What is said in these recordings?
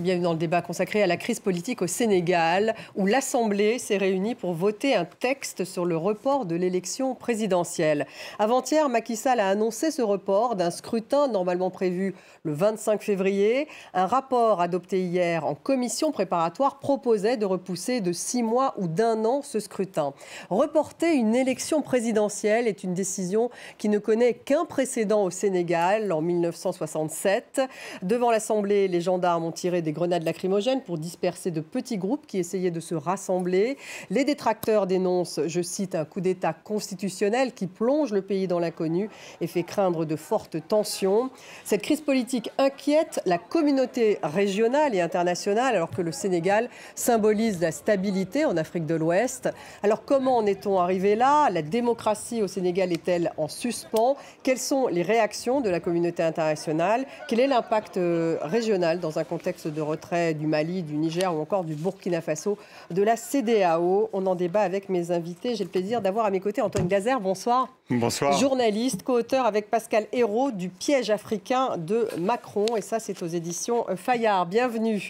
Bienvenue dans le débat consacré à la crise politique au Sénégal, où l'Assemblée s'est réunie pour voter un texte sur le report de l'élection présidentielle. Avant-hier, Macky Sall a annoncé ce report d'un scrutin normalement prévu le 25 février. Un rapport adopté hier en commission préparatoire proposait de repousser de 6 mois ou d'1 an ce scrutin. Reporter une élection présidentielle est une décision qui ne connaît qu'un précédent au Sénégal en 1967. Devant l'Assemblée, les gendarmes ont tiré des grenades lacrymogènes pour disperser de petits groupes qui essayaient de se rassembler. Les détracteurs dénoncent, je cite, un coup d'État constitutionnel qui plonge le pays dans l'inconnu et fait craindre de fortes tensions. Cette crise politique inquiète la communauté régionale et internationale alors que le Sénégal symbolise la stabilité en Afrique de l'Ouest. Alors comment en est-on arrivé là? La démocratie au Sénégal est-elle en suspens? Quelles sont les réactions de la communauté internationale? Quel est l'impact régional dans un contexte de retrait du Mali, du Niger ou encore du Burkina Faso, de la CEDEAO? On en débat avec mes invités. J'ai le plaisir d'avoir à mes côtés Antoine Gazer. Bonsoir. Bonsoir. Journaliste, co-auteur avec Pascal Hérault du Piège africain de Macron. Et ça, c'est aux éditions Fayard. Bienvenue.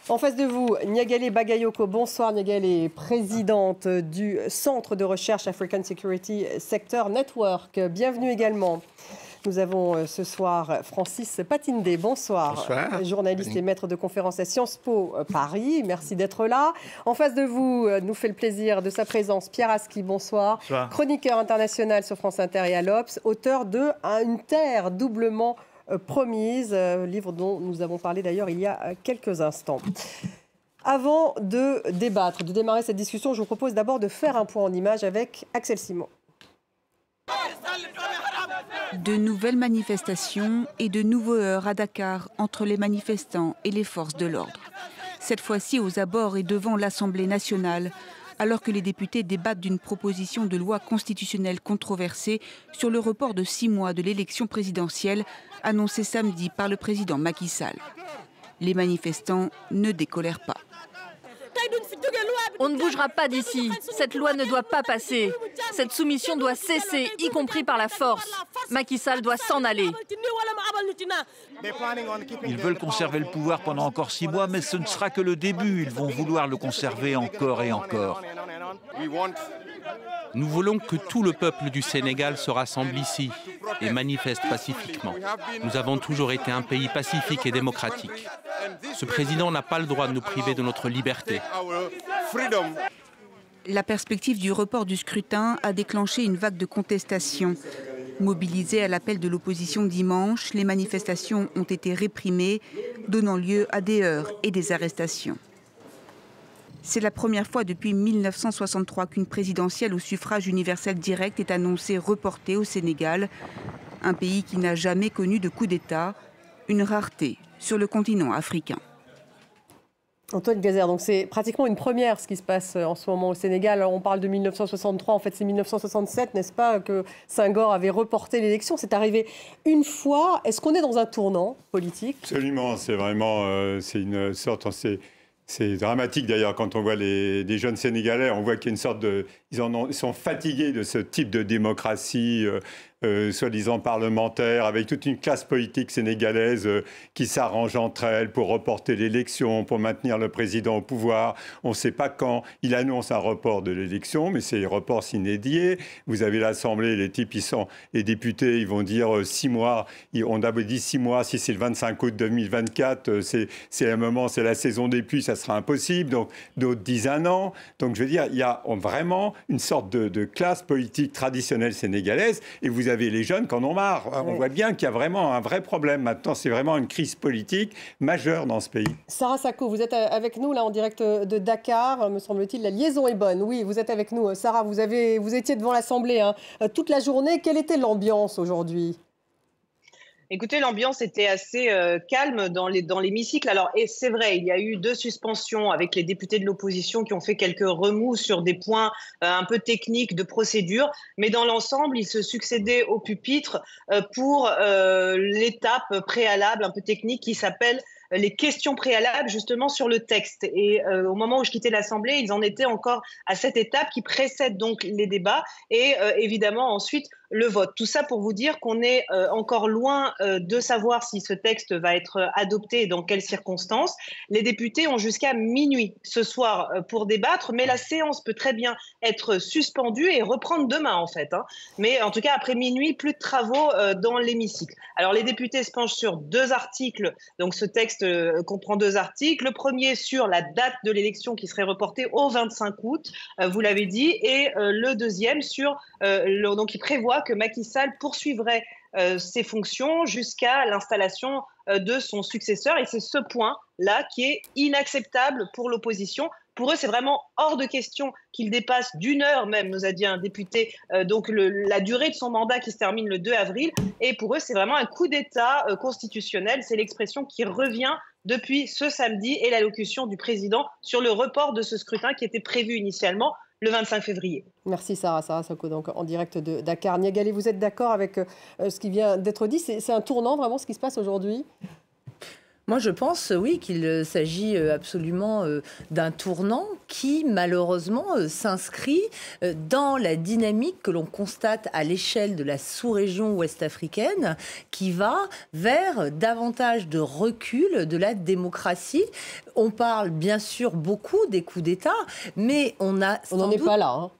En face de vous, Niagalé Bagayoko. Bonsoir Niagalé, présidente du Centre de recherche African Security Sector Network. Bienvenue également. Nous avons ce soir Francis Patindé. Bonsoir. Bonsoir. Journaliste et maître de conférence à Sciences Po Paris. Merci d'être là. En face de vous, nous fait le plaisir de sa présence Pierre Aski. Bonsoir. Bonsoir. Chroniqueur international sur France Inter et à l'Obs, auteur de Une terre doublement promise, livre dont nous avons parlé d'ailleurs il y a quelques instants. Avant de débattre, de démarrer cette discussion, je vous propose d'abord de faire un point en images avec Axel Simon. De nouvelles manifestations et de nouveaux heurts à Dakar entre les manifestants et les forces de l'ordre. Cette fois-ci aux abords et devant l'Assemblée nationale, alors que les députés débattent d'une proposition de loi constitutionnelle controversée sur le report de 6 mois de l'élection présidentielle annoncée samedi par le président Macky Sall. Les manifestants ne décolèrent pas. On ne bougera pas d'ici. Cette loi ne doit pas passer. Cette soumission doit cesser, y compris par la force. Macky Sall doit s'en aller. Ils veulent conserver le pouvoir pendant encore 6 mois, mais ce ne sera que le début. Ils vont vouloir le conserver encore et encore. Nous voulons que tout le peuple du Sénégal se rassemble ici et manifeste pacifiquement. Nous avons toujours été un pays pacifique et démocratique. Ce président n'a pas le droit de nous priver de notre liberté. La perspective du report du scrutin a déclenché une vague de contestation. Mobilisées à l'appel de l'opposition dimanche, les manifestations ont été réprimées, donnant lieu à des heurts et des arrestations. C'est la première fois depuis 1963 qu'une présidentielle au suffrage universel direct est annoncée reportée au Sénégal, un pays qui n'a jamais connu de coup d'État, une rareté sur le continent africain. Antoine Gazer, donc c'est pratiquement une première ce qui se passe en ce moment au Sénégal. Alors on parle de 1963, en fait c'est 1967, n'est-ce pas, que Senghor avait reporté l'élection. C'est arrivé une fois. Est-ce qu'on est dans un tournant politique? Absolument, c'est vraiment c'est une sorte... C'est dramatique d'ailleurs quand on voit des jeunes Sénégalais, on voit qu'il y a une sorte de... Ils sont fatigués de ce type de démocratie soi-disant parlementaire, avec toute une classe politique sénégalaise qui s'arrange entre elles pour reporter l'élection, pour maintenir le président au pouvoir. On ne sait pas quand. Il annonce un report de l'élection, mais c'est report sine die. Vous avez l'Assemblée, les députés, ils vont dire 6 mois. On a dit 6 mois, si c'est le 25 août 2024, c'est un moment, c'est la saison des pluies, ça sera impossible. Donc d'autres disent 1 an. Donc je veux dire, il y a vraiment une sorte de classe politique traditionnelle sénégalaise, et vous avez les jeunes qui en ont marre. On voit bien qu'il y a vraiment un vrai problème. Maintenant, c'est vraiment une crise politique majeure dans ce pays. Sarah Sacco, vous êtes avec nous là en direct de Dakar, me semble-t-il. La liaison est bonne. Oui, vous êtes avec nous. Sarah, vous étiez devant l'Assemblée toute la journée. Quelle était l'ambiance aujourd'hui ? Écoutez, l'ambiance était assez calme dans l'hémicycle. Alors, et c'est vrai, il y a eu 2 suspensions avec les députés de l'opposition qui ont fait quelques remous sur des points un peu techniques de procédure. Mais dans l'ensemble, ils se succédaient au pupitre pour l'étape préalable un peu technique qui s'appelle les questions préalables justement sur le texte. Et au moment où je quittais l'Assemblée, ils en étaient encore à cette étape qui précède donc les débats. Et évidemment, ensuite, le vote. Tout ça pour vous dire qu'on est encore loin de savoir si ce texte va être adopté et dans quelles circonstances. Les députés ont jusqu'à minuit ce soir pour débattre, mais la séance peut très bien être suspendue et reprendre demain en fait. Mais en tout cas, après minuit, plus de travaux dans l'hémicycle. Alors les députés se penchent sur 2 articles. Donc ce texte comprend 2 articles. Le premier sur la date de l'élection qui serait reportée au 25 août, vous l'avez dit, et le deuxième sur donc il prévoit que Macky Sall poursuivrait ses fonctions jusqu'à l'installation de son successeur. Et c'est ce point-là qui est inacceptable pour l'opposition. Pour eux, c'est vraiment hors de question qu'il dépasse d'1 heure même, nous a dit un député, donc la durée de son mandat qui se termine le 2 avril. Et pour eux, c'est vraiment un coup d'État constitutionnel. C'est l'expression qui revient depuis ce samedi et l'allocution du président sur le report de ce scrutin qui était prévu initialement le 25 février. Merci Sarah Sacco, donc en direct de Dakar. Niagalé, vous êtes d'accord avec ce qui vient d'être dit? C'est un tournant vraiment ce qui se passe aujourd'hui? Moi, je pense, oui, qu'il s'agit absolument d'un tournant qui, malheureusement, s'inscrit dans la dynamique que l'on constate à l'échelle de la sous-région ouest-africaine, qui va vers davantage de recul de la démocratie. On parle bien sûr beaucoup des coups d'État, mais on a... On n'en est pas là, hein.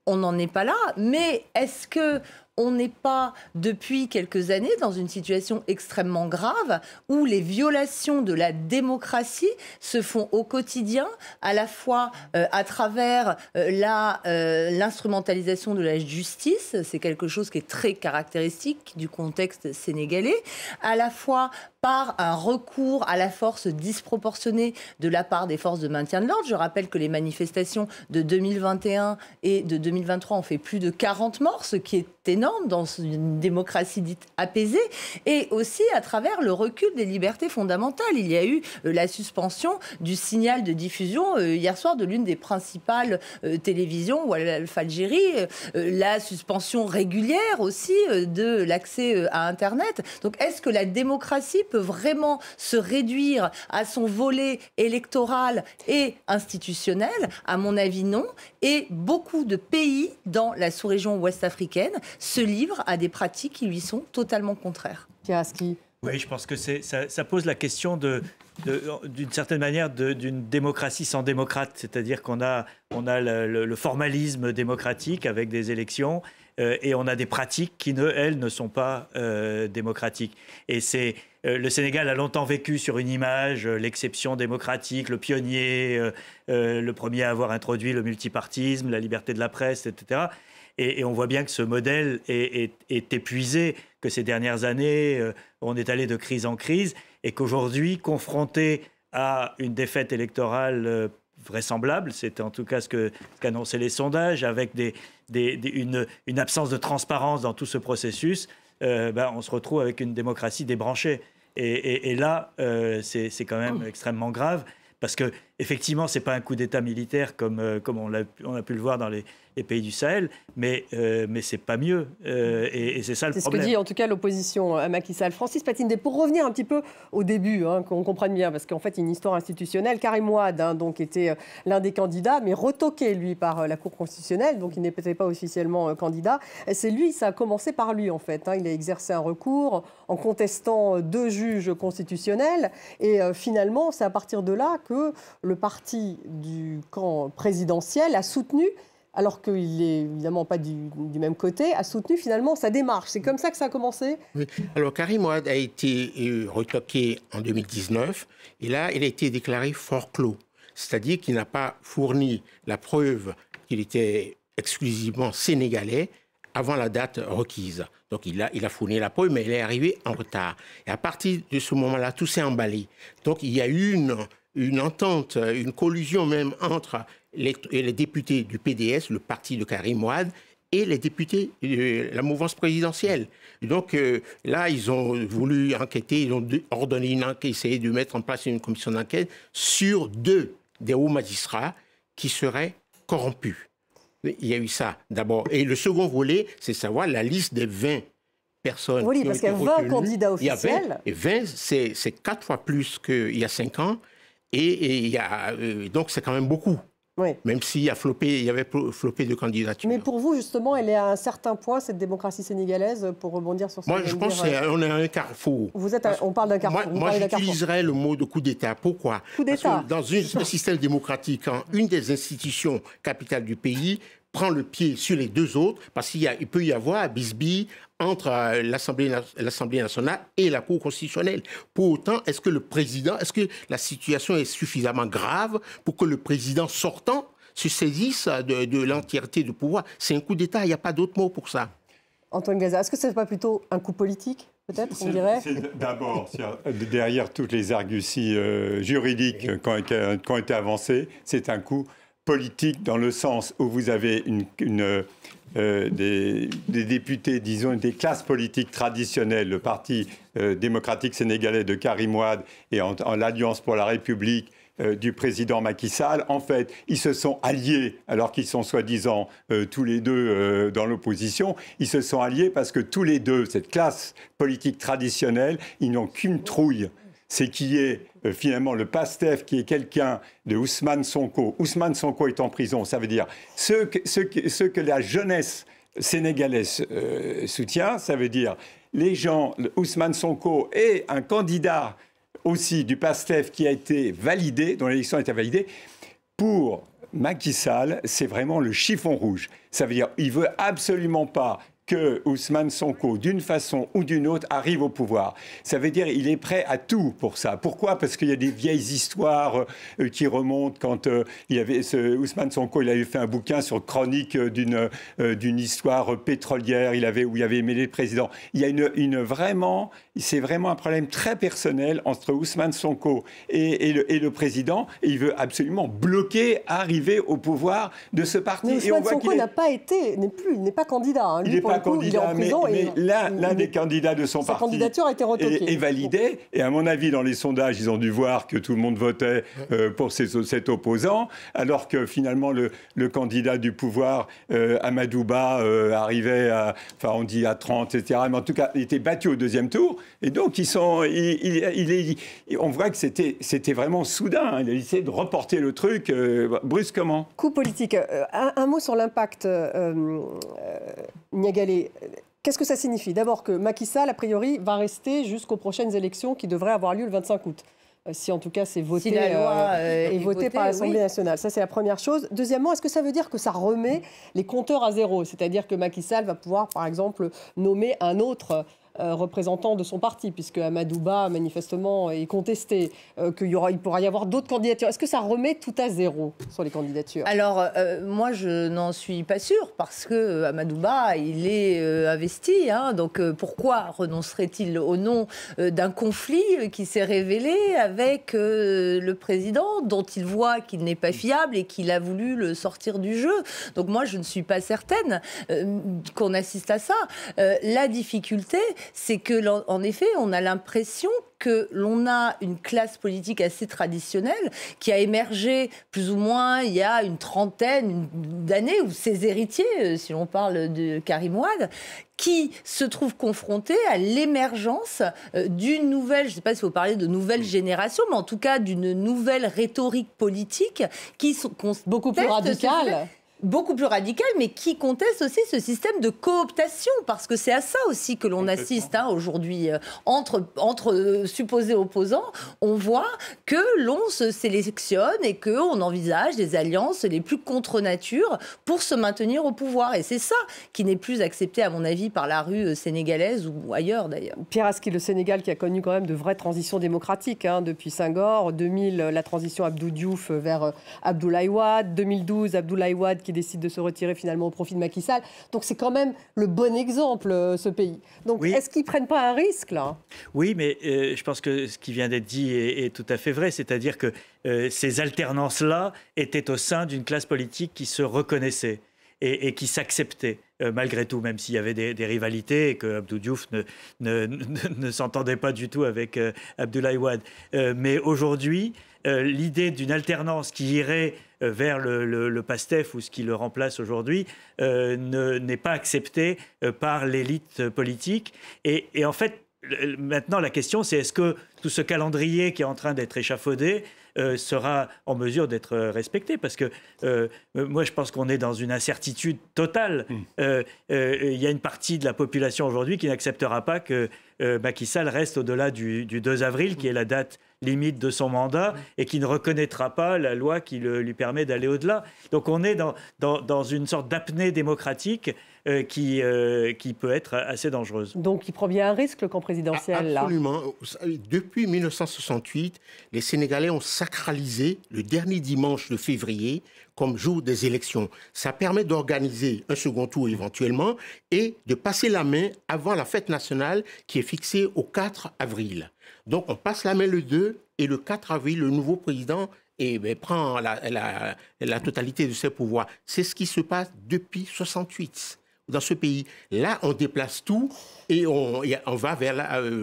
On n'en est pas là, mais est-ce que on n'est pas, depuis quelques années, dans une situation extrêmement grave où les violations de la démocratie se font au quotidien, à la fois à travers l'instrumentalisation de la justice, c'est quelque chose qui est très caractéristique du contexte sénégalais, à la fois par un recours à la force disproportionnée de la part des forces de maintien de l'ordre. Je rappelle que les manifestations de 2021 et de 2023 ont fait plus de 40 morts, ce qui est énorme dans une démocratie dite apaisée, et aussi à travers le recul des libertés fondamentales. Il y a eu la suspension du signal de diffusion hier soir de l'une des principales télévisions, Walf Algérie, la suspension régulière aussi de l'accès à Internet. Donc est-ce que la démocratie peut vraiment se réduire à son volet électoral et institutionnel? À mon avis, non. Et beaucoup de pays dans la sous-région ouest-africaine se livrent à des pratiques qui lui sont totalement contraires. Oui, je pense que ça pose la question d'une certaine manière d'une démocratie sans démocrate, c'est-à-dire qu'on a le formalisme démocratique avec des élections et on a des pratiques qui, elles, ne sont pas démocratiques. Et le Sénégal a longtemps vécu sur une image, l'exception démocratique, le pionnier, le premier à avoir introduit le multipartisme, la liberté de la presse, etc. Et on voit bien que ce modèle est épuisé, que ces dernières années, on est allé de crise en crise, et qu'aujourd'hui, confronté à une défaite électorale vraisemblable, c'est en tout cas ce qu'annonçaient les sondages, avec une absence de transparence dans tout ce processus, on se retrouve avec une démocratie débranchée. Et là, c'est quand même extrêmement grave, parce que effectivement, c'est pas un coup d'État militaire comme on a pu le voir dans les pays du Sahel, mais c'est pas mieux. Et c'est ça le problème. C'est ce que dit en tout cas l'opposition à Macky Sall. Francis Patinde, pour revenir un petit peu au début, qu'on comprenne bien, parce qu'en fait, une histoire institutionnelle. Karim Wade, donc, était l'un des candidats, mais retoqué, lui, par la Cour constitutionnelle, donc il n'était pas officiellement candidat. C'est lui, ça a commencé par lui, en fait. Il a exercé un recours en contestant 2 juges constitutionnels. Et finalement, c'est à partir de là que le parti du camp présidentiel a soutenu, alors qu'il n'est évidemment pas du même côté, a soutenu finalement sa démarche. C'est comme ça que ça a commencé? Oui. Alors Karim Wade a été retoqué en 2019 et là, il a été déclaré forclos. C'est-à-dire qu'il n'a pas fourni la preuve qu'il était exclusivement sénégalais avant la date requise. Donc il a fourni la preuve, mais il est arrivé en retard. Et à partir de ce moment-là, tout s'est emballé. Donc il y a eu une entente, une collusion même entre les députés du PDS, le parti de Karim Wade, et les députés de la mouvance présidentielle. Donc là, ils ont voulu enquêter, ils ont ordonné une enquête, essayé de mettre en place une commission d'enquête sur 2 des hauts magistrats qui seraient corrompus. Il y a eu ça d'abord. Et le second volet, c'est savoir la liste des 20 personnes. Oui, parce qu'il y a 20 candidats officiels. Et 20, c'est 4 fois plus qu'il y a 5 ans. Et donc, c'est quand même beaucoup. Oui. Même s'il y avait floppé de candidatures. Mais pour vous, justement, elle est à un certain point, cette démocratie sénégalaise, pour rebondir sur ce que moi, je pense qu'on est à un carrefour. On parle d'un carrefour. Moi j'utiliserais le mot de coup d'État. Pourquoi? Coup d'État. Parce que dans un système démocratique, quand une des institutions capitales du pays prend le pied sur les deux autres, parce qu'il peut y avoir bisbille entre l'Assemblée nationale et la Cour constitutionnelle. Pour autant, est-ce que la situation est suffisamment grave pour que le président sortant se saisisse de l'entièreté du pouvoir? C'est un coup d'État, il n'y a pas d'autre mot pour ça. Antoine Glaser, est-ce que ce n'est pas plutôt un coup politique, peut-être, on dirait? D'abord, derrière toutes les arguties juridiques qui ont été avancées, c'est un coup politique dans le sens où vous avez des députés, disons, des classes politiques traditionnelles, le Parti démocratique sénégalais de Karim Wade et en l'Alliance pour la République du président Macky Sall. En fait, ils se sont alliés, alors qu'ils sont soi-disant tous les deux dans l'opposition. Ils se sont alliés parce que tous les deux, cette classe politique traditionnelle, ils n'ont qu'une trouille. C'est qui est finalement le PASTEF, qui est quelqu'un de Ousmane Sonko. Ousmane Sonko est en prison. Ça veut dire ce que la jeunesse sénégalaise soutient, ça veut dire les gens, Ousmane Sonko est un candidat aussi du PASTEF qui a été validé, dont l'élection a été validée. Pour Macky Sall, c'est vraiment le chiffon rouge. Ça veut dire qu'il ne veut absolument pas que Ousmane Sonko, d'une façon ou d'une autre, arrive au pouvoir. Ça veut dire qu'il est prêt à tout pour ça. Pourquoi? Parce qu'il y a des vieilles histoires qui remontent quand il y avait Ousmane Sonko, il avait fait un bouquin sur chronique d'une histoire pétrolière, où il avait aimé les présidents. Il y a c'est vraiment un problème très personnel entre Ousmane Sonko et le président. Et il veut absolument bloquer, arriver au pouvoir de ce parti. Mais Ousmane Sonko n'est pas candidat. Hein. Il n'est pas candidat, mais l'un des candidats de son parti candidature a été retoquée. Est validé. Et à mon avis, dans les sondages, ils ont dû voir que tout le monde votait pour cet opposant, alors que finalement, le candidat du pouvoir, Amadou Ba, arrivait on dit à 30, etc. Mais en tout cas, il était battu au deuxième tour. Et donc, on voit que c'était vraiment soudain. Il a essayé de reporter le truc brusquement. Coup politique. Un mot sur l'impact, Niagalé. Qu'est-ce que ça signifie? D'abord que Macky Sall, a priori, va rester jusqu'aux prochaines élections qui devraient avoir lieu le 25 août. Si en tout cas c'est voté, si la loi est votée par l'Assemblée nationale. Ça, c'est la première chose. Deuxièmement, est-ce que ça veut dire que ça remet les compteurs à zéro? C'est-à-dire que Macky Sall va pouvoir, par exemple, nommer un autre représentant de son parti, puisque Amadou Ba, manifestement, est contesté, il pourra y avoir d'autres candidatures. Est-ce que ça remet tout à zéro sur les candidatures? Alors, moi, je n'en suis pas sûre, parce que Amadou Ba, il est investi. Donc, pourquoi renoncerait-il au nom d'un conflit qui s'est révélé avec le président, dont il voit qu'il n'est pas fiable et qu'il a voulu le sortir du jeu? Donc, moi, je ne suis pas certaine qu'on assiste à ça. La difficulté, c'est que, en effet, on a l'impression que l'on a une classe politique assez traditionnelle qui a émergé plus ou moins il y a une trentaine d'années, ou ses héritiers, si l'on parle de Karim Wade, qui se trouvent confrontés à l'émergence d'une nouvelle, je ne sais pas si vous parlez de nouvelle génération, mais en tout cas d'une nouvelle rhétorique politique qui beaucoup plus radicale. Beaucoup plus radical, mais qui conteste aussi ce système de cooptation, parce que c'est à ça aussi que l'on assiste aujourd'hui. Entre supposés opposants, on voit que l'on se sélectionne et qu'on envisage des alliances les plus contre nature pour se maintenir au pouvoir. Et c'est ça qui n'est plus accepté, à mon avis, par la rue sénégalaise ou ailleurs d'ailleurs. Pierre Aski, le Sénégal qui a connu quand même de vraies transitions démocratiques, depuis Senghor, 2000, la transition Abdou Diouf vers Abdoulaye Wade, 2012, Abdoulaye Wade qui décide de se retirer finalement au profit de Macky Sall. Donc c'est quand même le bon exemple, ce pays. Donc oui. Est-ce qu'ils ne prennent pas un risque là? Oui, mais je pense que ce qui vient d'être dit est tout à fait vrai. C'est-à-dire que ces alternances-là étaient au sein d'une classe politique qui se reconnaissait et qui s'acceptait. Malgré tout, même s'il y avait des rivalités et que Abdou Diouf ne s'entendait pas du tout avec Abdoulaye Wade. Mais aujourd'hui, l'idée d'une alternance qui irait vers le PASTEF ou ce qui le remplace aujourd'hui n'est pas acceptée par l'élite politique. Et en fait, maintenant, la question, c'est est-ce que tout ce calendrier qui est en train d'être échafaudé sera en mesure d'être respecté? Parce que moi, je pense qu'on est dans une incertitude totale. Il y a une partie de la population aujourd'hui qui n'acceptera pas que Macky Sall reste au-delà du 2 avril, qui est la date limite de son mandat, et qui ne reconnaîtra pas la loi qui lui permet d'aller au-delà. Donc on est dans une sorte d'apnée démocratique qui peut être assez dangereuse. Donc il prend bien un risque, le camp présidentiel, Absolument. Depuis 1968, les Sénégalais ont sacralisé le dernier dimanche de février comme jour des élections. Ça permet d'organiser un second tour éventuellement et de passer la main avant la fête nationale qui est fixée au 4 avril. Donc on passe la main le 2 et le 4 avril, le nouveau président prend la totalité de ses pouvoirs. C'est ce qui se passe depuis 1968 dans ce pays. Là, on déplace tout et on va vers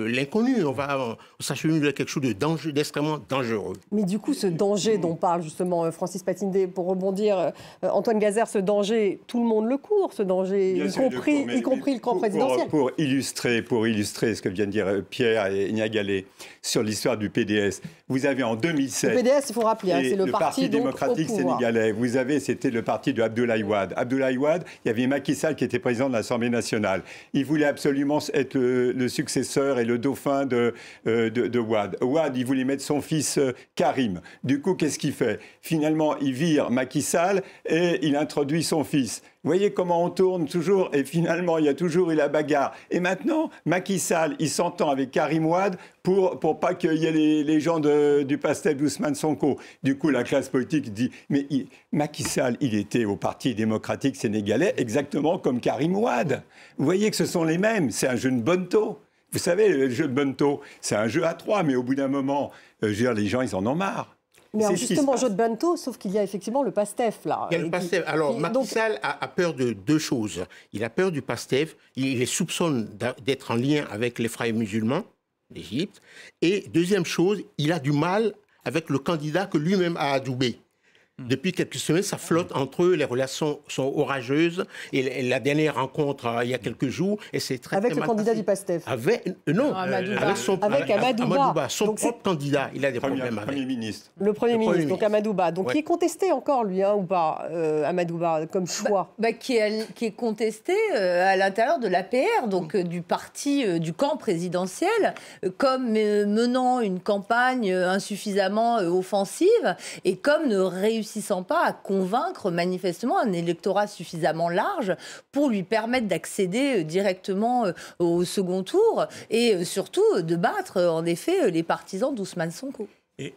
l'inconnu. On s'achemine vers quelque chose d'extrêmement dangereux. Mais du coup, ce danger dont parle justement Francis Patindé, pour rebondir, Antoine Gazer, ce danger, tout le monde le court, ce danger, y compris le camp présidentiel. Pour illustrer ce que vient de dire Pierre et Niagalé sur l'histoire du PDS, vous avez en 2007... Le PDS, il faut rappeler, c'est le parti démocratique sénégalais. Vous avez, c'était le parti de Abdoulaye Wade. Abdoulaye Wade, il y avait Macky Sall qui était président de l'Assemblée nationale. Il voulait absolument être le successeur et le dauphin de Wade. Wade, il voulait mettre son fils Karim. Du coup, qu'est-ce qu'il fait? Finalement, il vire Macky Sall et il introduit son fils. Vous voyez comment on tourne toujours, et finalement, il y a toujours eu la bagarre. Et maintenant, Macky Sall, il s'entend avec Karim Wade pour pas qu'il y ait les gens du PASTEF d'Ousmane Sonko. Du coup, la classe politique dit, mais Macky Sall, il était au Parti démocratique sénégalais exactement comme Karim Wade. Vous voyez que ce sont les mêmes, c'est un jeu de bonneteau. Vous savez, le jeu de bonneteau, c'est un jeu à 3, mais au bout d'un moment, les gens, ils en ont marre. Mais alors justement, jeu de bento, sauf qu'il y a effectivement le PASTEF, là. Il y a le PASTEF. Alors, Macky Sall a peur de deux choses. Il a peur du PASTEF, il les soupçonne d'être en lien avec les frères musulmans d'Égypte. Et deuxième chose, il a du mal avec le candidat que lui-même a adoubé. Depuis quelques semaines, ça flotte entre eux, les relations sont orageuses. Et la dernière rencontre, il y a quelques jours, et c'est très avec le candidat du PASTEF. Avec Amadouba, son propre candidat. Il a des problèmes avec. Le Premier ministre, donc Amadouba. Donc qui est contesté encore, lui, ou pas, Amadouba, comme choix qui est contesté à l'intérieur de l'APR, donc du parti, du camp présidentiel, comme menant une campagne insuffisamment offensive et comme ne réussissant pas à convaincre manifestement un électorat suffisamment large pour lui permettre d'accéder directement au second tour et surtout de battre en effet les partisans d'Ousmane Sonko. Et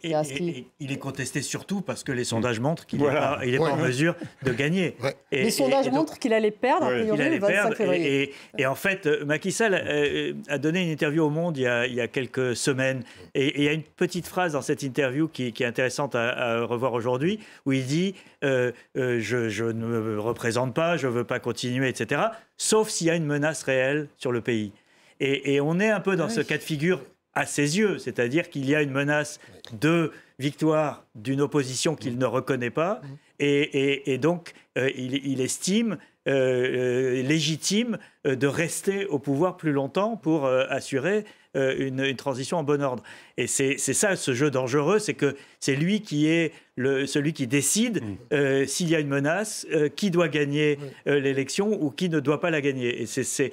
il est contesté surtout parce que les sondages montrent qu'il n'est pas en mesure de gagner. Les sondages montrent qu'il allait perdre, a priori, le 25 février. Et en fait, Macky Sall a donné une interview au Monde il y a quelques semaines. Et il y a une petite phrase dans cette interview qui est intéressante à revoir aujourd'hui, où il dit je ne me représente pas, je ne veux pas continuer, etc. Sauf s'il y a une menace réelle sur le pays. Et on est un peu dans ce cas de figure à ses yeux, c'est-à-dire qu'il y a une menace de victoire d'une opposition qu'il ne reconnaît pas, et donc il estime légitime de rester au pouvoir plus longtemps pour assurer une transition en bon ordre. Et c'est ça, ce jeu dangereux, c'est que c'est lui qui est celui qui décide s'il y a une menace, qui doit gagner l'élection ou qui ne doit pas la gagner. Et c'est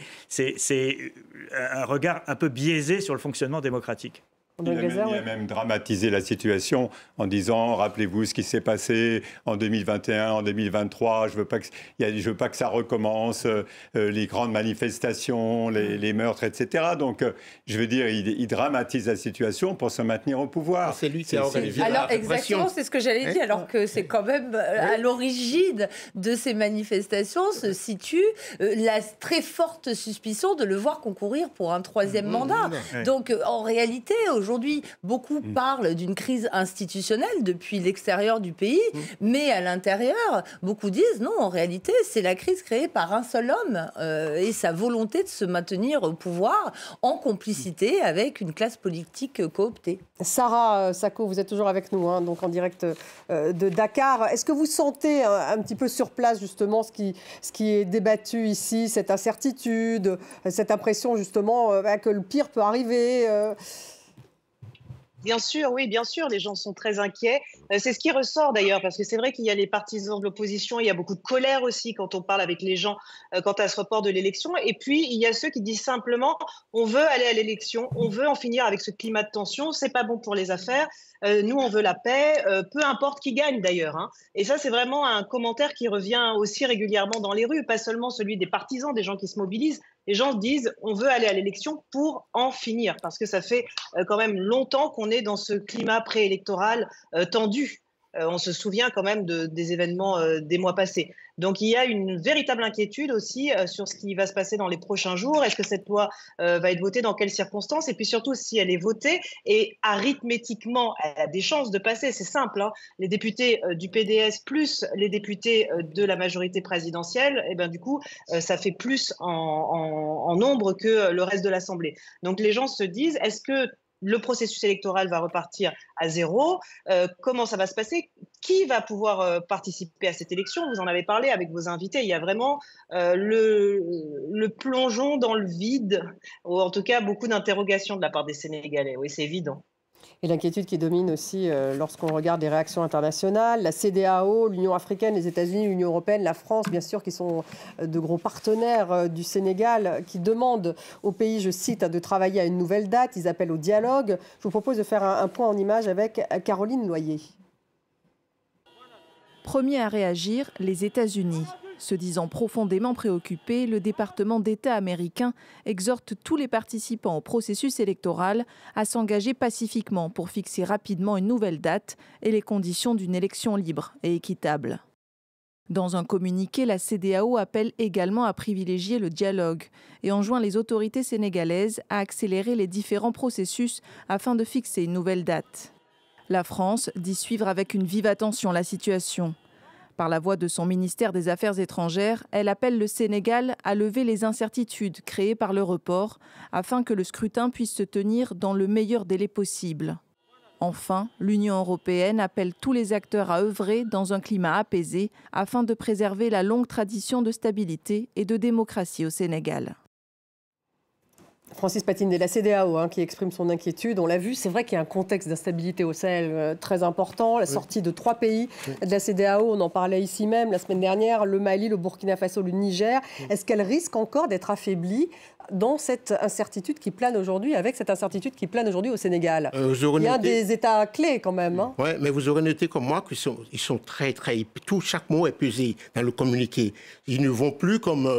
un regard un peu biaisé sur le fonctionnement démocratique. Il a même dramatisé la situation en disant, rappelez-vous ce qui s'est passé en 2021, en 2023, je veux pas que ça recommence, les grandes manifestations, les meurtres, etc. Donc, je veux dire, il dramatise la situation pour se maintenir au pouvoir. C'est lui qui a organisé la Alors, répression. exactement, c'est ce que j'allais dire, alors que c'est quand même à l'origine de ces manifestations se situe la très forte suspicion de le voir concourir pour un troisième mandat. Donc, en réalité, aujourd'hui. Beaucoup parlent d'une crise institutionnelle depuis l'extérieur du pays, mais à l'intérieur, beaucoup disent non, en réalité, c'est la crise créée par un seul homme et sa volonté de se maintenir au pouvoir en complicité avec une classe politique cooptée. Sarah Sacco, vous êtes toujours avec nous, hein, donc en direct de Dakar. Est-ce que vous sentez un petit peu sur place justement ce qui est débattu ici, cette incertitude, cette impression justement que le pire peut arriver Bien sûr, oui, bien sûr, les gens sont très inquiets. C'est ce qui ressort d'ailleurs, parce que c'est vrai qu'il y a les partisans de l'opposition, il y a beaucoup de colère aussi quand on parle avec les gens quant à ce report de l'élection. Et puis, il y a ceux qui disent simplement, on veut aller à l'élection, on veut en finir avec ce climat de tension, c'est pas bon pour les affaires. Nous, on veut la paix, peu importe qui gagne d'ailleurs. Hein. Et ça, c'est vraiment un commentaire qui revient aussi régulièrement dans les rues, pas seulement celui des partisans, des gens qui se mobilisent. Les gens disent on veut aller à l'élection pour en finir, parce que ça fait quand même longtemps qu'on est dans ce climat préélectoral tendu. On se souvient quand même des événements des mois passés. Donc il y a une véritable inquiétude aussi sur ce qui va se passer dans les prochains jours. Est-ce que cette loi va être votée, dans quelles circonstances? Et puis surtout, si elle est votée, et arithmétiquement, elle a des chances de passer, c'est simple. Hein. Les députés du PDS plus les députés de la majorité présidentielle, et ben, du coup, ça fait plus en nombre que le reste de l'Assemblée. Donc les gens se disent, est-ce que le processus électoral va repartir à zéro? Comment ça va se passer? Qui va pouvoir participer à cette élection? Vous en avez parlé avec vos invités. Il y a vraiment le plongeon dans le vide, ou en tout cas beaucoup d'interrogations de la part des Sénégalais. Oui, c'est évident. Et l'inquiétude qui domine aussi lorsqu'on regarde les réactions internationales, la CEDEAO, l'Union africaine, les États-Unis, l'Union européenne, la France, bien sûr, qui sont de gros partenaires du Sénégal, qui demandent au pays, je cite, de travailler à une nouvelle date. Ils appellent au dialogue. Je vous propose de faire un point en image avec Caroline Noyer. Premier à réagir, les États-Unis. Se disant profondément préoccupé, le département d'État américain exhorte tous les participants au processus électoral à s'engager pacifiquement pour fixer rapidement une nouvelle date et les conditions d'une élection libre et équitable. Dans un communiqué, la CEDEAO appelle également à privilégier le dialogue et enjoint les autorités sénégalaises à accélérer les différents processus afin de fixer une nouvelle date. La France dit suivre avec une vive attention la situation. Par la voix de son ministère des Affaires étrangères, elle appelle le Sénégal à lever les incertitudes créées par le report afin que le scrutin puisse se tenir dans le meilleur délai possible. Enfin, l'Union européenne appelle tous les acteurs à œuvrer dans un climat apaisé afin de préserver la longue tradition de stabilité et de démocratie au Sénégal. Francis Patine de la CEDEAO qui exprime son inquiétude. On l'a vu, c'est vrai qu'il y a un contexte d'instabilité au Sahel très important. La sortie de 3 pays de la CEDEAO, on en parlait ici même la semaine dernière, le Mali, le Burkina Faso, le Niger. Est-ce qu'elle risque encore d'être affaiblie dans cette incertitude qui plane aujourd'hui, avec cette incertitude qui plane aujourd'hui au Sénégal? Il y a des États clés quand même. Hein. Oui, mais vous aurez noté comme moi qu'ils sont très, chaque mot est pesé dans le communiqué. Ils ne vont plus comme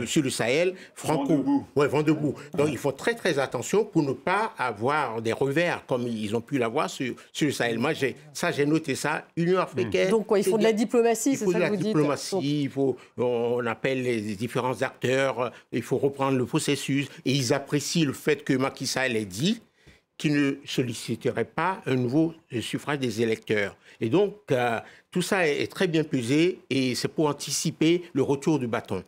sur le Sahel, vent debout. Donc il faut très, très attention pour ne pas avoir des revers comme ils ont pu l'avoir sur le Sahel. Moi, j'ai noté ça, Union africaine. Donc quoi, il faut de la diplomatie, c'est ça que vous dites? Il faut de la diplomatie, on appelle les différents acteurs, il faut reprendre le processus, et ils apprécient le fait que Macky Sall ait dit qu'il ne solliciterait pas un nouveau suffrage des électeurs. Et donc, tout ça est très bien pesé, et c'est pour anticiper le retour du bâton.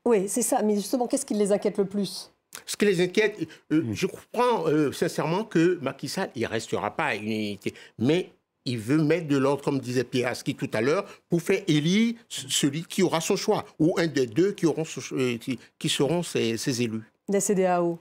Oui, c'est ça. Mais justement, qu'est-ce qui les inquiète le plus? Ce qui les inquiète, je comprends sincèrement que Macky Sall, il ne restera pas à une unité, mais il veut mettre de l'ordre, comme disait Pierre Aski tout à l'heure, pour faire élire celui qui aura son choix, ou un des deux qui seront ses élus. La CEDEAO.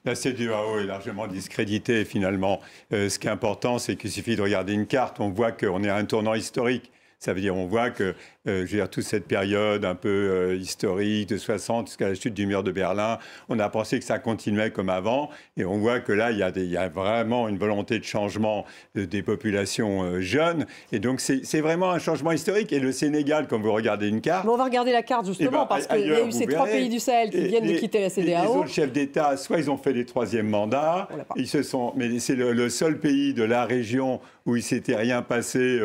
La CEDEAO est largement discréditée finalement. Ce qui est important, c'est qu'il suffit de regarder une carte, on voit qu'on est à un tournant historique. Ça veut dire, on voit que toute cette période un peu historique de 60 jusqu'à la chute du mur de Berlin, on a pensé que ça continuait comme avant. Et on voit que là, il y a vraiment une volonté de changement des populations jeunes. Et donc, c'est vraiment un changement historique. Et le Sénégal, quand vous regardez une carte... Mais on va regarder la carte, justement, parce qu'il y a eu ces 3 pays du Sahel qui viennent de quitter la CEDEAO. Les autres chefs d'État, soit ils ont fait des 3e mandats, mais c'est le seul pays de la région où il s'était rien passé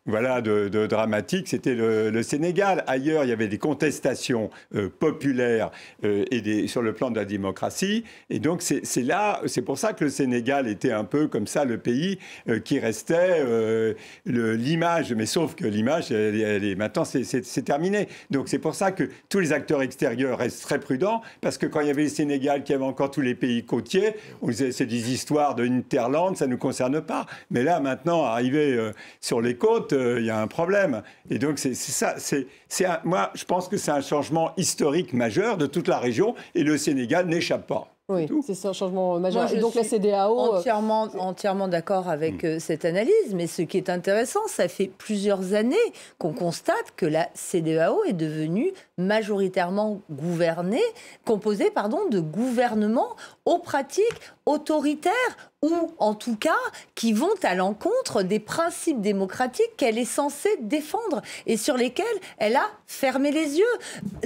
voilà, de dramatique, c'était le Sénégal. Ailleurs, il y avait des contestations populaires sur le plan de la démocratie. Et donc, c'est pour ça que le Sénégal était un peu comme ça, le pays qui restait l'image. Mais sauf que l'image, maintenant, c'est terminé. Donc, c'est pour ça que tous les acteurs extérieurs restent très prudents, parce que quand il y avait le Sénégal, qu'il y avait encore tous les pays côtiers, on disait c'est des histoires de hinterland, ça ne nous concerne pas. Mais là, maintenant, arrivé sur les côtes, il y a un problème. Et donc, c'est ça. Moi, je pense que c'est un changement historique majeur de toute la région, et le Sénégal n'échappe pas. Oui, c'est un changement majeur. Moi, et donc la CEDEAO... Entièrement d'accord avec cette analyse, mais ce qui est intéressant, ça fait plusieurs années qu'on constate que la CEDEAO est devenue majoritairement composée de gouvernements aux pratiques autoritaires, ou en tout cas qui vont à l'encontre des principes démocratiques qu'elle est censée défendre et sur lesquels elle a fermé les yeux.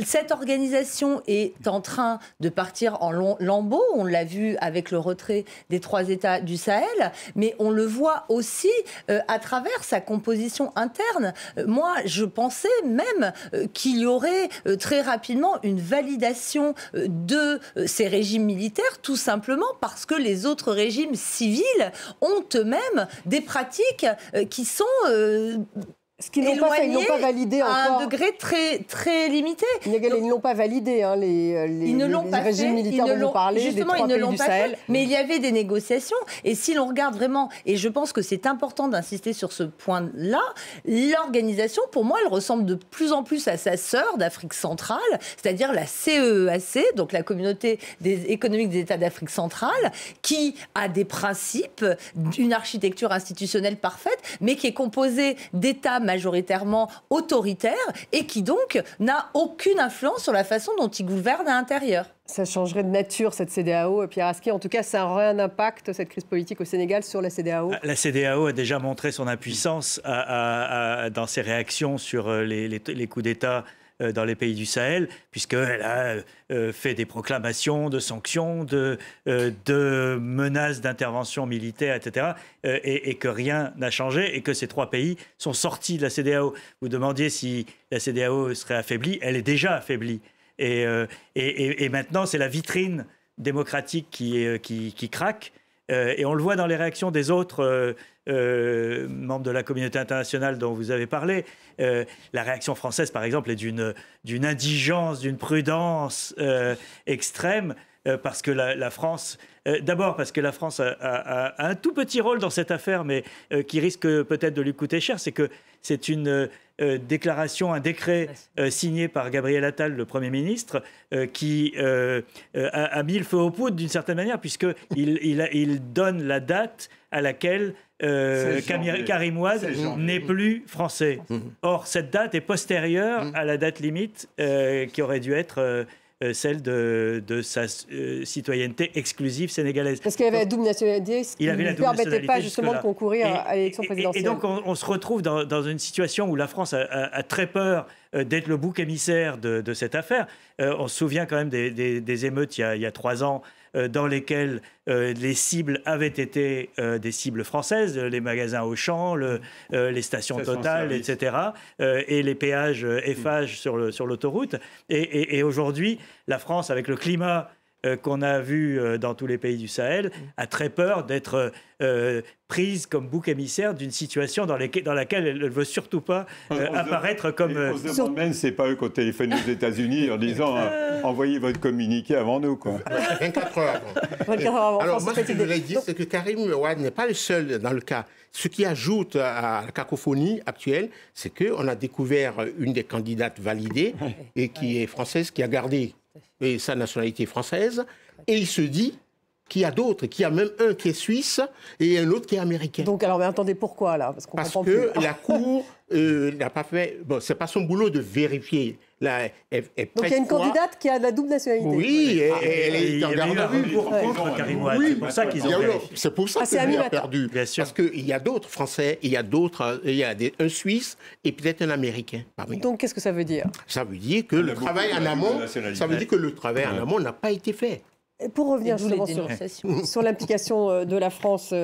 Cette organisation est en train de partir en lambeaux, on l'a vu avec le retrait des 3 États du Sahel, mais on le voit aussi à travers sa composition interne. Moi, je pensais même qu'il y aurait très rapidement une validation de ces régimes militaires, tout simplement parce que les autres régimes civils ont eux-mêmes des pratiques qui sont ce qu'ils n'ont pas validé encore. À un degré très, très limité. Ils ne l'ont pas validé, hein, les régimes militaires dont vous parlez, justement, des 3 pays du Sahel. Mais il y avait des négociations. Et si l'on regarde vraiment, et je pense que c'est important d'insister sur ce point-là, l'organisation, pour moi, elle ressemble de plus en plus à sa sœur d'Afrique centrale, c'est-à-dire la CEEAC, donc la Communauté économique des États d'Afrique centrale, qui a des principes, une architecture institutionnelle parfaite, mais qui est composée d'États majoritairement autoritaire et qui donc n'a aucune influence sur la façon dont il gouverne à l'intérieur. Ça changerait de nature, cette CEDEAO, Pierre Aski. En tout cas, ça aurait un impact, cette crise politique au Sénégal, sur la CEDEAO. La CEDEAO a déjà montré son impuissance dans ses réactions sur les coups d'État dans les pays du Sahel, puisqu'elle a fait des proclamations de sanctions, de menaces d'intervention militaire, etc., et que rien n'a changé, et que ces 3 pays sont sortis de la CEDEAO. Vous demandiez si la CEDEAO serait affaiblie, elle est déjà affaiblie. Et maintenant, c'est la vitrine démocratique qui craque, et on le voit dans les réactions des autres membres de la communauté internationale dont vous avez parlé. La réaction française, par exemple, est d'une indigence, d'une prudence extrême, parce que la France... D'abord parce que la France a un tout petit rôle dans cette affaire, mais qui risque peut-être de lui coûter cher. C'est que c'est une déclaration, un décret signé par Gabriel Attal, le Premier ministre, qui a mis le feu aux poudres d'une certaine manière, puisqu'il donne la date à laquelle Karim Wade n'est plus français. Or, cette date est postérieure à la date limite qui aurait dû être... celle de sa citoyenneté exclusive sénégalaise. Parce qu'il avait la double nationalité, ce qui ne lui permettait pas justement de concourir à l'élection présidentielle. Et donc on se retrouve dans une situation où la France a très peur d'être le bouc émissaire de cette affaire. On se souvient quand même des émeutes il y a 3 ans, dans lesquelles les cibles avaient été des cibles françaises, les magasins Auchan, les stations Total, etc., et les péages Eiffage sur l'autoroute. Et aujourd'hui, la France, avec le climat qu'on a vu dans tous les pays du Sahel, a très peur d'être prise comme bouc émissaire d'une situation dans laquelle elle ne veut surtout pas apparaître comme... Même, c'est pas eux qui ont téléphoné aux États-Unis en disant envoyez votre communiqué avant nous, quoi. 24 heures. 24 heures avant. Alors moi, ce que je voulais dire, c'est que Karim Wade n'est pas le seul dans le cas. Ce qui ajoute à la cacophonie actuelle, c'est qu'on a découvert une des candidates validées et qui est française, qui a gardé sa nationalité française, et il se dit qu'il y a d'autres, qu'il y a même un qui est suisse et un autre qui est américain. Donc, alors, mais attendez, pourquoi, là? Parce que la Cour n'a pas fait... Bon, c'est pas son boulot de vérifier. Là, donc, il y a une candidate qui a de la double nationalité. Oui, elle est en garde à vue. Contre Karim Wade, c'est pour ça qu'ils ont vérifié. C'est pour ça qu'il a perdu. Bien sûr. Parce qu'il y a d'autres Français, il y a un Suisse et peut-être un Américain parmi. Donc, qu'est-ce que ça veut dire? Ça veut dire que le travail en amont, n'a pas été fait. Et pour revenir justement sur l'implication de la France,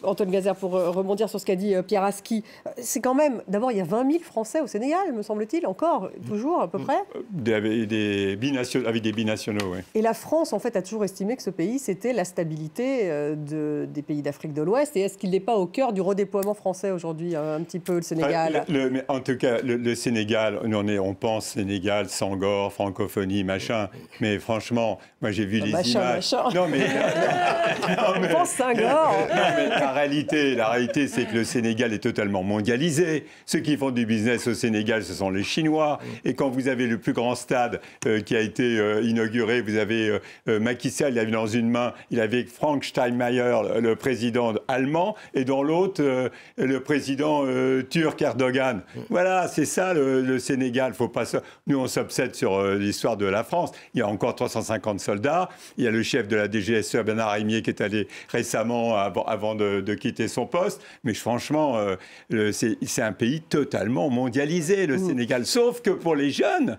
Antoine Glaser, pour rebondir sur ce qu'a dit Pierre Aski, c'est quand même, d'abord, il y a 20 000 Français au Sénégal, me semble-t-il, encore, toujours à peu près. Avec des binationaux, oui. Et la France, en fait, a toujours estimé que ce pays, c'était la stabilité des pays d'Afrique de l'Ouest. Et est-ce qu'il n'est pas au cœur du redéploiement français aujourd'hui, un petit peu, le Sénégal? Mais en tout cas, le Sénégal, on pense Sénégal, Senghor, francophonie, machin. Mais franchement, moi j'ai vu les images. Non, mais on pense Senghor. Non, mais la réalité, c'est que le Sénégal est totalement mondialisé. Ceux qui font du business au Sénégal, ce sont les Chinois. Et quand vous avez le plus grand stade qui a été inauguré, vous avez Macky Sall, il avait dans une main, il avait Frank Steinmeier, le président allemand, et dans l'autre, le président turc Erdogan. Voilà, c'est ça le Sénégal. Faut pas Nous, on s'obsède sur l'histoire de la France. Il y a encore 350 soldats. Il y a le chef de la DGSE, Bernard Arimier, qui est allé récemment avant de quitter son poste. Mais franchement, c'est un pays totalement mondialisé, le Sénégal. Sauf que pour les jeunes,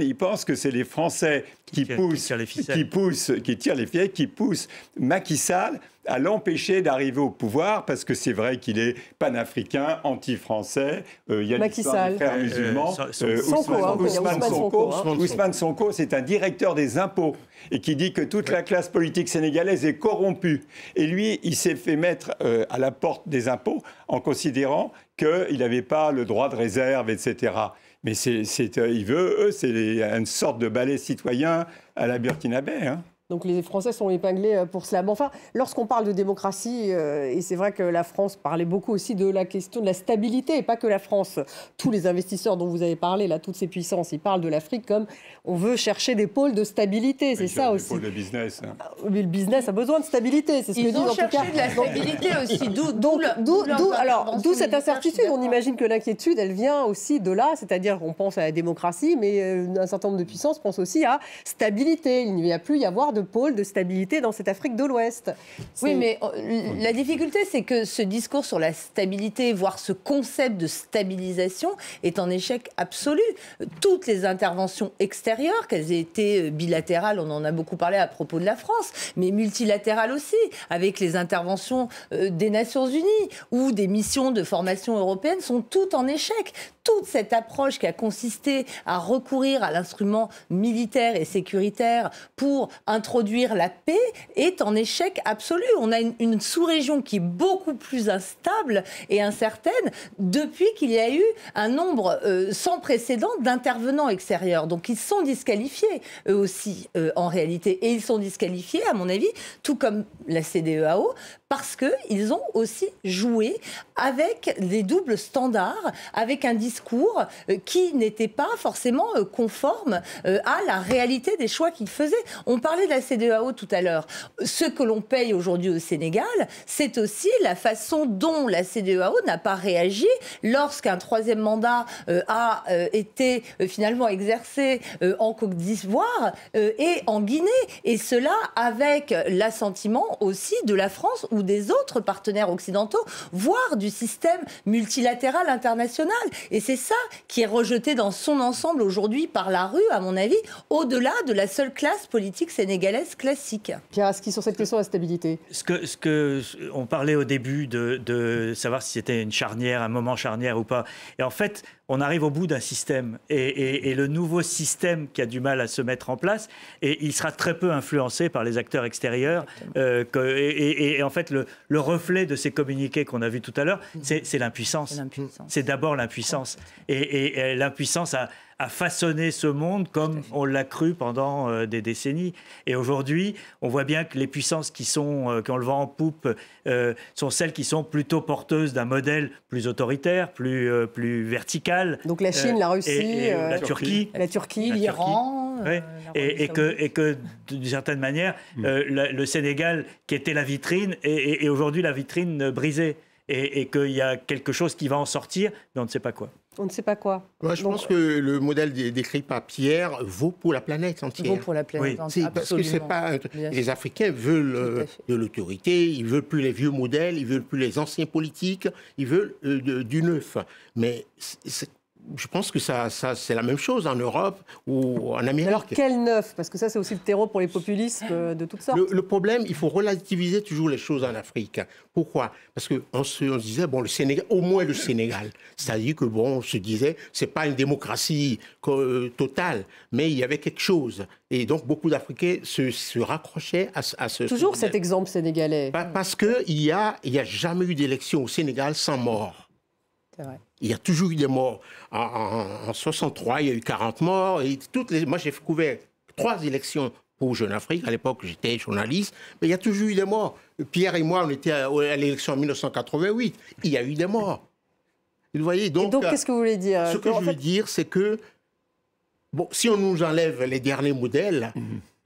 ils pensent que c'est les Français qui tirent les ficelles, qui poussent Macky Sall à l'empêcher d'arriver au pouvoir, parce que c'est vrai qu'il est panafricain, anti-français. Il y a l'histoire des frères musulmans. Ousmane Sonko, c'est un directeur des impôts et qui dit que toute la classe politique sénégalaise est corrompue. Et lui, il s'est fait mettre à la porte des impôts en considérant qu'il n'avait pas le droit de réserve, etc. Mais c'est une sorte de ballet citoyen à la burkinabé, hein. Donc les Français sont épinglés pour cela. Mais enfin, lorsqu'on parle de démocratie, et c'est vrai que la France parlait beaucoup aussi de la question de la stabilité, et pas que la France. Tous les investisseurs dont vous avez parlé, là, toutes ces puissances, ils parlent de l'Afrique comme on veut chercher des pôles de stabilité. C'est ça aussi. Des pôles de business. Hein. Mais le business a besoin de stabilité. C'est ce que disent en tout cas. Ils ont cherché de la stabilité aussi. D'où cette incertitude. On imagine que l'inquiétude, elle vient aussi de là. C'est-à-dire qu'on pense à la démocratie, mais un certain nombre de puissances pensent aussi à stabilité. Il n'y va plus y avoir de pôle de stabilité dans cette Afrique de l'Ouest. Oui, mais la difficulté, c'est que ce discours sur la stabilité, voire ce concept de stabilisation, est en échec absolu. Toutes les interventions extérieures, qu'elles aient été bilatérales, on en a beaucoup parlé à propos de la France, mais multilatérales aussi, avec les interventions des Nations Unies ou des missions de formation européenne, sont toutes en échec. Toute cette approche qui a consisté à recourir à l'instrument militaire et sécuritaire pour introduire la paix est en échec absolu. On a une sous-région qui est beaucoup plus instable et incertaine depuis qu'il y a eu un nombre sans précédent d'intervenants extérieurs. Donc ils sont disqualifiés, eux aussi, en réalité. Et ils sont disqualifiés, à mon avis, tout comme la CEDEAO, parce qu'ils ont aussi joué avec des doubles standards, avec un discours qui n'était pas forcément conforme à la réalité des choix qu'ils faisaient. On parlait de la CEDEAO tout à l'heure. Ce que l'on paye aujourd'hui au Sénégal, c'est aussi la façon dont la CEDEAO n'a pas réagi lorsqu'un troisième mandat a été finalement exercé en Côte d'Ivoire et en Guinée. Et cela avec l'assentiment aussi de la France ou des autres partenaires occidentaux, voire du système multilatéral international. Et c'est ça qui est rejeté dans son ensemble aujourd'hui par la rue, à mon avis, au-delà de la seule classe politique sénégalaise classique. Pierre Aski, sur cette question de la stabilité. On parlait au début de savoir si c'était une charnière, un moment charnière ou pas. Et en fait, on arrive au bout d'un système. Et le nouveau système qui a du mal à se mettre en place, et il sera très peu influencé par les acteurs extérieurs. Et en fait, le reflet de ces communiqués qu'on a vus tout à l'heure, c'est l'impuissance. C'est d'abord l'impuissance. Et l'impuissance a façonné ce monde comme on l'a cru pendant des décennies. Et aujourd'hui, on voit bien que les puissances qui ont le vent en poupe sont celles qui sont plutôt porteuses d'un modèle plus autoritaire, plus vertical. Donc la Chine, la Russie, et la Turquie, l'Iran. Et que d'une certaine manière, le Sénégal, qui était la vitrine, est aujourd'hui la vitrine brisée. Et qu'il y a quelque chose qui va en sortir, mais on ne sait pas quoi. On ne sait pas quoi. Moi, je pense que le modèle décrit par Pierre vaut pour la planète entière. Vaut pour la planète entière. Parce que c'est pas. Les Africains veulent de l'autorité, ils veulent plus les vieux modèles, ils veulent plus les anciens politiques, ils veulent du neuf. Mais je pense que ça c'est la même chose en Europe ou en Amérique. Alors quel neuf? Parce que ça, c'est aussi le terreau pour les populismes de toutes sortes. Le problème, il faut relativiser toujours les choses en Afrique. Pourquoi? Parce qu'on se disait, bon, le Sénégal, au moins le Sénégal. C'est-à-dire que, bon, on se disait, c'est pas une démocratie totale, mais il y avait quelque chose. Et donc, beaucoup d'Africains se raccrochaient à ce... Toujours cet exemple sénégalais. Parce qu'il n'y a jamais eu d'élection au Sénégal sans mort. C'est vrai. Il y a toujours eu des morts. En 63, il y a eu 40 morts. Et moi, j'ai couvert 3 élections pour Jeune Afrique. À l'époque, j'étais journaliste. Mais il y a toujours eu des morts. Pierre et moi, on était à l'élection en 1988. Il y a eu des morts. Vous voyez, donc qu'est-ce que vous voulez dire? Ce que je veux dire, c'est que, bon, si on nous enlève les derniers modèles...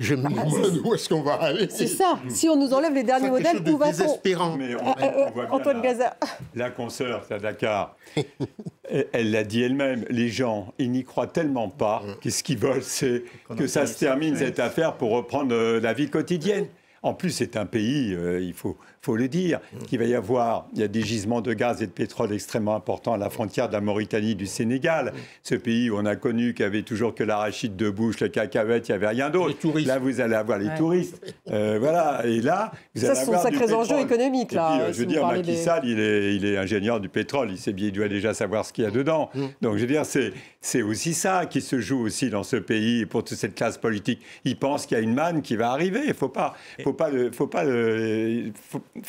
Je me demande où est-ce qu'on va aller. C'est ça. Si on nous enlève les derniers modèles, où va-t-on? Désespérant. Mais on voit bien Antoine Gaza. La consoeur à Dakar, elle l'a dit elle-même, les gens, ils n'y croient tellement pas qu'est-ce qu'ils veulent, c'est que ça se termine cette affaire pour reprendre la vie quotidienne. En plus, c'est un pays, il faut le dire, qu'il va y avoir, il y a des gisements de gaz et de pétrole extrêmement importants à la frontière de la Mauritanie, du Sénégal. Ce pays où on a connu qu'il n'y avait toujours que l'arachide de bouche, le cacahuète, il n'y avait rien d'autre. Là, vous allez avoir les touristes. Voilà, et là, vous allez avoir ça, ce sont sacrés enjeux économiques. Là, et puis, je veux dire, Macky Sall, il est ingénieur du pétrole, il doit déjà savoir ce qu'il y a dedans. Donc, je veux dire, c'est aussi ça qui se joue aussi dans ce pays, pour toute cette classe politique. Ils pensent qu'il y a une manne qui va arriver. Il ne faut pas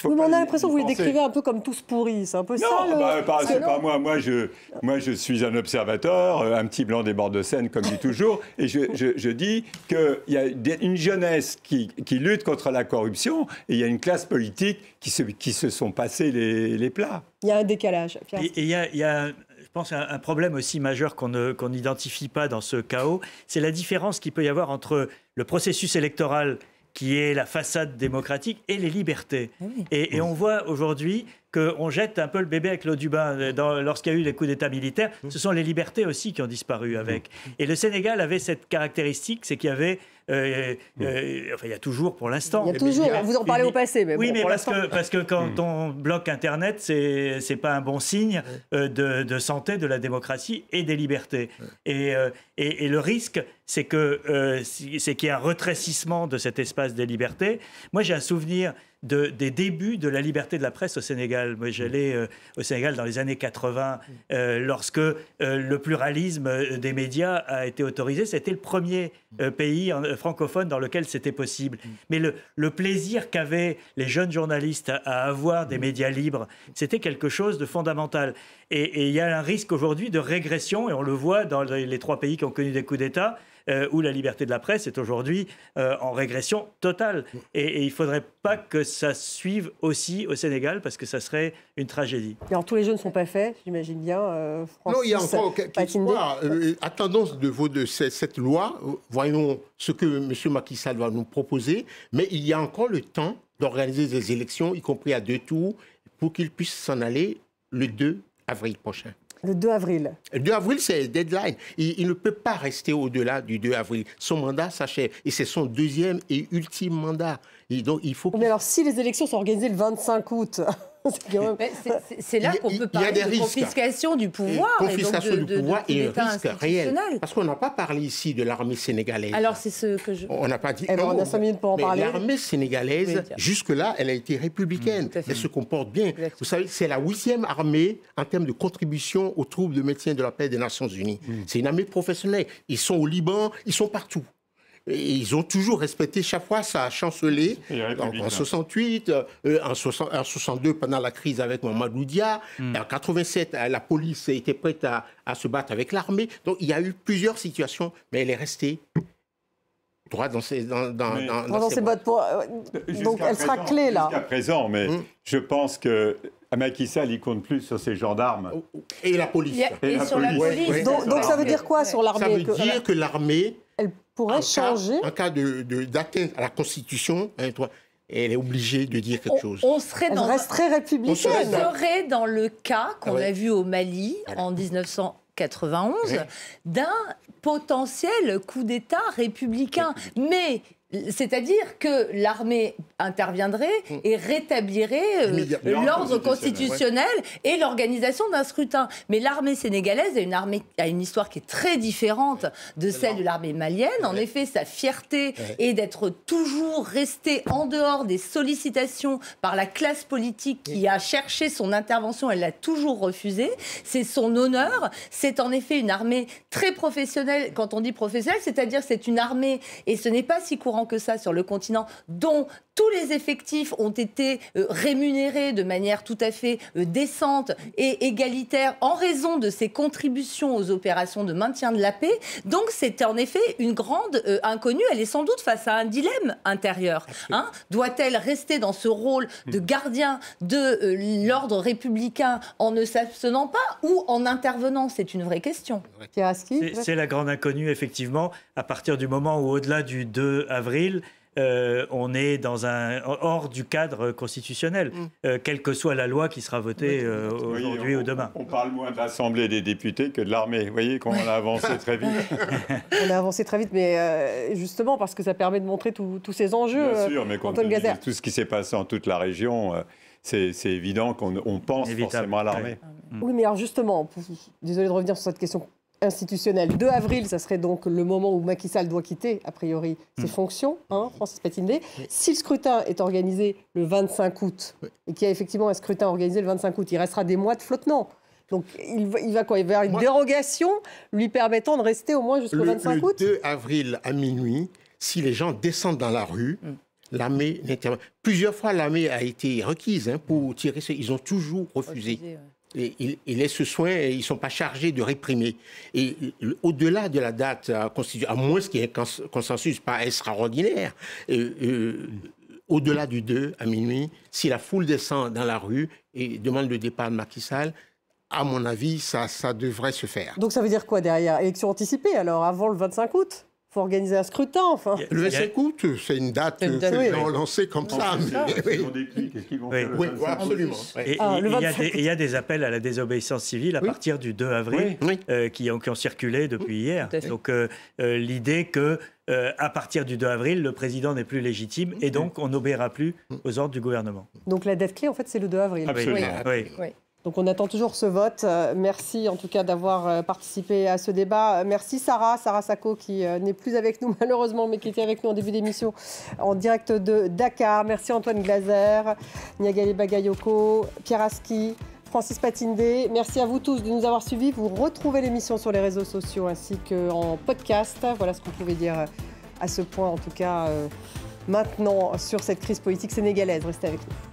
on a l'impression que vous les décrivez un peu comme tous pourris. C'est un peu ça. Non, c'est pas moi. Moi, je suis un observateur, un petit blanc des bords de Seine, comme dit toujours. Et je dis qu'il y a une jeunesse qui lutte contre la corruption et il y a une classe politique qui se sont passés les plats. Il y a un décalage. Et il y a je pense, un problème aussi majeur qu'on n'identifie pas dans ce chaos. C'est la différence qu'il peut y avoir entre le processus électoral qui est la façade démocratique, et les libertés. Oui. Et on voit aujourd'hui qu'on jette un peu le bébé avec l'eau du bain. Lorsqu'il y a eu les coups d'État militaires, ce sont les libertés aussi qui ont disparu avec. Et le Sénégal avait cette caractéristique, c'est qu'il y avait... enfin, il y a toujours pour l'instant. Il y a toujours, vous en parlez au passé. Mais oui, bon, mais parce que quand on bloque Internet, c'est pas un bon signe de santé de la démocratie et des libertés. Et le risque, c'est qu'il y ait un retrécissement de cet espace des libertés. Moi, j'ai un souvenir des débuts de la liberté de la presse au Sénégal. Moi, j'allais au Sénégal dans les années 80, lorsque le pluralisme des médias a été autorisé. C'était le premier pays francophone dans lequel c'était possible. Mais le plaisir qu'avaient les jeunes journalistes à avoir des médias libres, c'était quelque chose de fondamental. Et il y a un risque aujourd'hui de régression, et on le voit dans les 3 pays qui ont connu des coups d'État, où la liberté de la presse est aujourd'hui en régression totale. Et il ne faudrait pas que ça suive aussi au Sénégal, parce que ça serait une tragédie. Alors, tous les jeux ne sont pas faits, j'imagine bien. Francis, non, il y a encore quelques espoirs. Attendons de cette loi, voyons ce que M. Macky Sall va nous proposer, mais il y a encore le temps d'organiser des élections, y compris à 2 tours, pour qu'il puisse s'en aller le 2 avril prochain. Le 2 avril. Le 2 avril, c'est le deadline. Il ne peut pas rester au-delà du 2 avril. Son mandat s'achève. Et c'est son 2e et ultime mandat. Et donc, il faut... Mais alors, si les élections sont organisées le 25 août... C'est là qu'on peut parler de confiscation du pouvoir. Confiscation du pouvoir et un risque réel. Parce qu'on n'a pas parlé ici de l'armée sénégalaise. Alors, c'est ce que je... On n'a pas dit... on a 5 minutes pour en parler. L'armée sénégalaise, jusque-là, elle a été républicaine. Elle se comporte bien. Exactement. Vous savez, c'est la 8e armée en termes de contribution aux troupes de maintien de la paix des Nations Unies. C'est une armée professionnelle. Ils sont au Liban, ils sont partout. Et ils ont toujours respecté, chaque fois ça a chancelé, en 68, en 62 pendant la crise avec Mamadou Dia, en 87 la police était prête à se battre avec l'armée. Donc il y a eu plusieurs situations, mais elle est restée droit dans ses bottes. Donc elle sera clé là. Jusqu'à présent, mais je pense que Macky Sall, il compte plus sur ses gendarmes. Et la police. Et sur la police. Donc ça veut dire quoi sur l'armée? Ça veut dire que l'armée... Elle pourrait changer. En cas d'atteinte à la Constitution, elle est obligée de dire quelque chose. Elle resterait républicaine. On serait dans le cas qu'on a vu au Mali en 1991 d'un potentiel coup d'État républicain. Mais C'est-à-dire que l'armée interviendrait et rétablirait l'ordre constitutionnel et l'organisation d'un scrutin. Mais l'armée sénégalaise a une histoire qui est très différente de celle de l'armée malienne. En effet, sa fierté est d'être toujours restée en dehors des sollicitations par la classe politique qui a cherché son intervention. Elle l'a toujours refusée. C'est son honneur. C'est en effet une armée très professionnelle. Quand on dit professionnelle, c'est-à-dire c'est une armée, et ce n'est pas si courant que ça sur le continent, dont tous les effectifs ont été rémunérés de manière tout à fait décente et égalitaire en raison de ses contributions aux opérations de maintien de la paix. Donc c'est en effet une grande inconnue. Elle est sans doute face à un dilemme intérieur. Doit-elle rester dans ce rôle de gardien de l'ordre républicain en ne s'abstenant pas ou en intervenant? C'est une vraie question. C'est la grande inconnue, effectivement, à partir du moment où, au-delà du 2 avril, on est hors du cadre constitutionnel, quelle que soit la loi qui sera votée aujourd'hui ou demain. On parle moins de l'Assemblée des députés que de l'armée. Vous voyez qu'on a avancé très vite. On a avancé très vite, mais justement parce que ça permet de montrer tous ces enjeux. Bien sûr, mais quand on dit tout ce qui s'est passé en toute la région, c'est évident qu'on pense forcément à l'armée. Oui, mais alors justement, désolé de revenir sur cette question institutionnelle. 2 avril, ça serait donc le moment où Macky Sall doit quitter, a priori, ses fonctions, Francis Patindé. Si le scrutin est organisé le 25 août, et qu'il y a effectivement un scrutin organisé le 25 août, il restera des mois de flottement. Donc, il va quoi? Il va y avoir une dérogation lui permettant de rester au moins jusqu'au 25 août? Le 2 avril à minuit, si les gens descendent dans la rue, l'armée n'intervient. Plusieurs fois, l'armée a été requise pour tirer. Ils ont toujours refusé. Et ils laissent ce soin et ils ne sont pas chargés de réprimer. Et au-delà de la date constitutionnelle, à moins qu'il y ait un consensus pas extraordinaire, au-delà du 2 à minuit, si la foule descend dans la rue et demande le départ de Macky Sall, à mon avis, ça devrait se faire. Donc ça veut dire quoi derrière? Élection anticipée, alors, avant le 25 août? Il faut organiser un scrutin, enfin. Le 25 août, c'est une date qu'ils ont lancée comme ça. Qu'est-ce qu'ils vont faire? Oui, absolument. Et il y a des appels à la désobéissance civile à partir du 2 avril qui ont circulé depuis hier. Donc l'idée que à partir du 2 avril, le président n'est plus légitime et donc on n'obéira plus aux ordres du gouvernement. Donc la date clé, en fait, c'est le 2 avril. Absolument. Oui. Donc on attend toujours ce vote. Merci en tout cas d'avoir participé à ce débat. Merci Sarah Sacco qui n'est plus avec nous malheureusement, mais qui était avec nous en début d'émission en direct de Dakar. Merci Antoine Glaser, Niagali Bagayoko, Pierre Aski, Francis Patindé. Merci à vous tous de nous avoir suivis. Vous retrouvez l'émission sur les réseaux sociaux ainsi qu'en podcast. Voilà ce qu'on pouvait dire à ce point en tout cas maintenant sur cette crise politique sénégalaise. Restez avec nous.